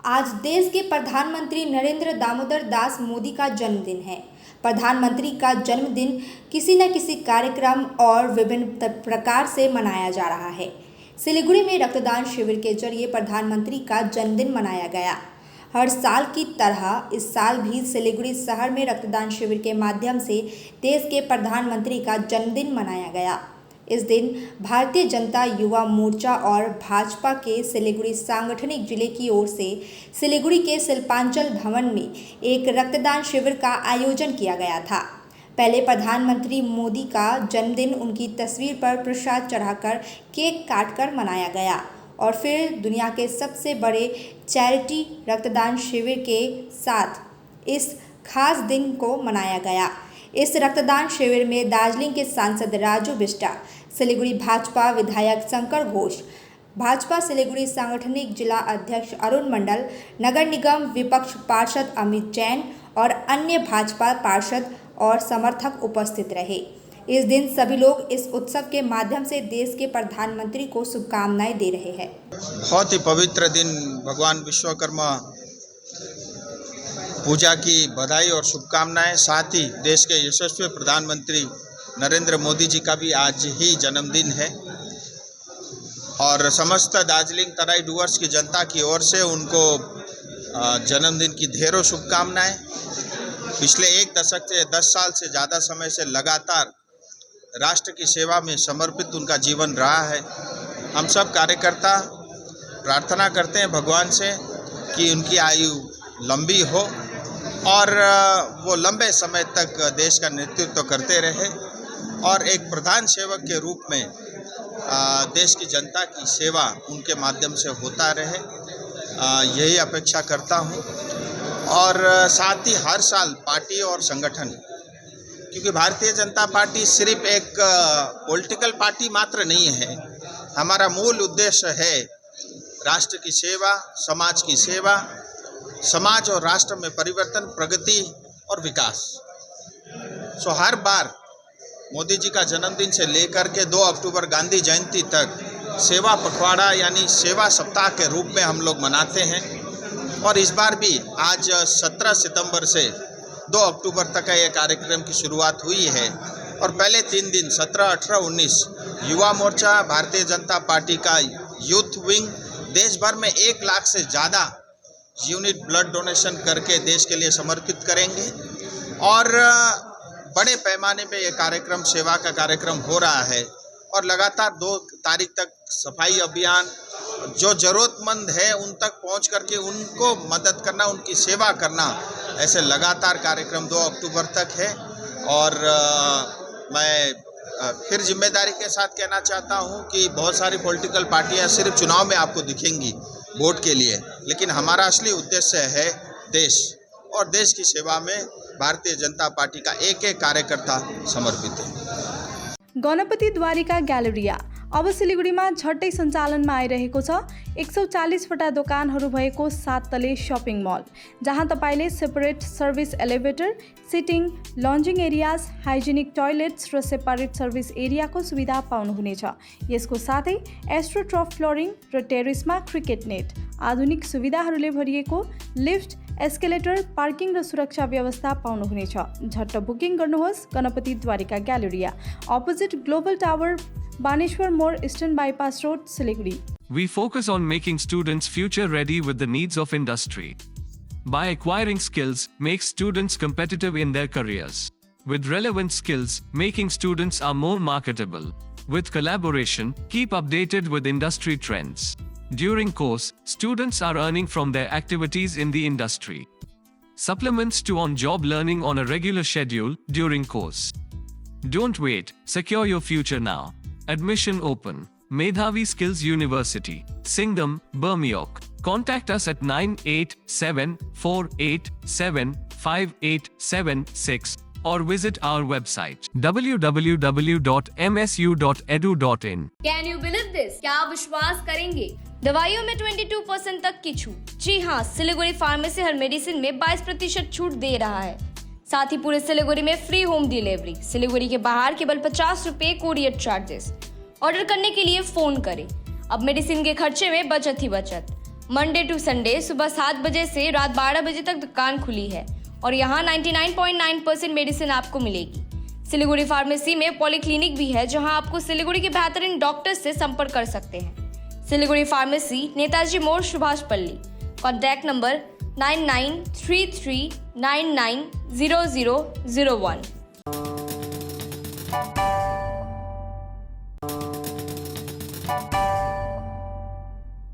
आज देश के प्रधानमंत्री नरेंद्र दामोदर दास मोदी का जन्मदिन है। प्रधानमंत्री का जन्मदिन किसी न किसी कार्यक्रम और विभिन्न प्रकार से मनाया जा रहा है। सिलीगुड़ी में रक्तदान शिविर के जरिए प्रधानमंत्री का जन्मदिन मनाया गया। हर साल की तरह इस साल भी सिलीगुड़ी शहर में रक्तदान शिविर के माध्यम से देश के प्रधानमंत्री का जन्मदिन मनाया गया। इस दिन भारतीय जनता युवा मोर्चा और भाजपा के सिलीगुड़ी सांगठनिक जिले की ओर से सिलीगुड़ी के शिल्पांचल भवन में एक रक्तदान शिविर का आयोजन किया गया था। पहले प्रधानमंत्री मोदी का जन्मदिन उनकी तस्वीर पर प्रसाद चढ़ाकर केक काटकर मनाया गया और फिर दुनिया के सबसे बड़े चैरिटी रक्तदान शिविर के साथ इस खास दिन को मनाया गया। इस रक्तदान शिविर में दार्जिलिंग के सांसद राजू बिष्टा, सिलीगुड़ी भाजपा विधायक शंकर घोष, भाजपा सिलीगुड़ी सांगठनिक जिला अध्यक्ष अरुण मंडल, नगर निगम विपक्ष पार्षद अमित जैन और अन्य भाजपा पार्षद और समर्थक उपस्थित रहे। इस दिन सभी लोग इस उत्सव के माध्यम से देश के प्रधानमंत्री को शुभकामनाएं दे रहे हैं। बहुत ही पवित्र दिन, भगवान विश्वकर्मा पूजा की बधाई और शुभकामनाएं। साथ ही देश के यशस्वी प्रधानमंत्री नरेंद्र मोदी जी का भी आज ही जन्मदिन है और समस्त दार्जिलिंग तराई डुवर्स की जनता की ओर से उनको जन्मदिन की ढेरों शुभकामनाएं। पिछले एक दशक से 10 साल से ज़्यादा समय से लगातार राष्ट्र की सेवा में समर्पित उनका जीवन रहा है। हम सब कार्यकर्ता प्रार्थना करते हैं भगवान से कि उनकी आयु लंबी हो और वो लंबे समय तक देश का नेतृत्व करते रहे और एक प्रधान सेवक के रूप में देश की जनता की सेवा उनके माध्यम से होता रहे, यही अपेक्षा करता हूँ। और साथ ही हर साल पार्टी और संगठन, क्योंकि भारतीय जनता पार्टी सिर्फ एक पॉलिटिकल पार्टी मात्र नहीं है, हमारा मूल उद्देश्य है राष्ट्र की सेवा, समाज की सेवा, समाज और राष्ट्र में परिवर्तन, प्रगति और विकास। हर बार मोदी जी का जन्मदिन से लेकर के 2 अक्टूबर गांधी जयंती तक सेवा पखवाड़ा यानी सेवा सप्ताह के रूप में हम लोग मनाते हैं और इस बार भी आज 17 सितंबर से 2 अक्टूबर तक ये कार्यक्रम की शुरुआत हुई है और पहले 3 दिन 17, 18, 19 युवा मोर्चा, भारतीय जनता पार्टी का यूथ विंग देश भर में 1 लाख से ज़्यादा यूनिट ब्लड डोनेशन करके देश के लिए समर्पित करेंगे और बड़े पैमाने पे ये कार्यक्रम, सेवा का कार्यक्रम हो रहा है और लगातार 2 तारीख तक सफाई अभियान, जो ज़रूरतमंद है उन तक पहुंच करके उनको मदद करना, उनकी सेवा करना, ऐसे लगातार कार्यक्रम 2 अक्टूबर तक है। और मैं फिर जिम्मेदारी के साथ कहना चाहता हूं कि बहुत सारी पॉलिटिकल पार्टियां सिर्फ चुनाव में आपको दिखेंगी वोट के लिए, लेकिन हमारा असली उद्देश्य है देश और देश की सेवा में भारतीय जनता पार्टी का एक एक कार्यकर्ता समर्पित है। गणपति द्वारिका ग्यालेरिया अब सिलीगुडीमा झट्टै सञ्चालनमा आइरहेको छ। 140 वटा दोकानहरू भएको 7 तले शपिङ मल, जहाँ तपाईले separate service elevator, sitting, lounging areas, hygienic toilets र सेपरेट सर्भिस एरियाको सुविधा पाउनुहुनेछ। यसको साथै एस्ट्रोट्रफ फ्लोरिङ र टेरेसमा क्रिकेट नेट, आधुनिक सुविधाहरूले भरिएको लिफ्ट, एस्केलेटर, पार्किङ र सुरक्षा व्यवस्था पाउनुहुनेछ। झट्ट बुकिङ गर्नुहोस्। Ganapati Dwarika galleria, opposite global tower, Baneshwar More, Eastern Bypass Road, Siliguri. We focus on making students future ready with the needs of industry. By acquiring skills, make students competitive in their careers. With relevant skills, making students are more marketable. With collaboration, keep updated with industry trends. During course, students are earning from their activities in the industry. Supplements to on-job learning on a regular schedule during course. Don't wait, secure your future now. Admission open. Medhavi Skills University, Singham, Bermioc. Contact us at 9874875876 or visit our website www.msu.edu.in. Can you believe this? क्या आप विश्वास करेंगे? दवाइयों में 22% तक की छूट। जी हाँ, सिलीगुड़ी फार्मेसी हर मेडिसिन में 22% छूट दे रहा है। साथ ही पूरे सिलीगुड़ी में फ्री होम डिलीवरी। सिलीगुड़ी के बाहर केवल 50 रुपए कोरियर चार्जेस। ऑर्डर करने के लिए फोन करें। अब मेडिसिन के खर्चे में बचत ही बचत। मंडे टू संडे सुबह 7 बजे से रात 12 बजे तक दुकान खुली है और यहाँ 99.9% मेडिसिन आपको मिलेगी। सिलीगुड़ी फार्मेसी में पॉलीक्लिनिक भी है जहां आपको सिलीगुड़ी के बेहतरीन डॉक्टर से संपर्क कर सकते हैं। सिलीगुड़ी फार्मेसी, नेताजी मोड़, सुभाष पल्ली। Contact number 9933990001।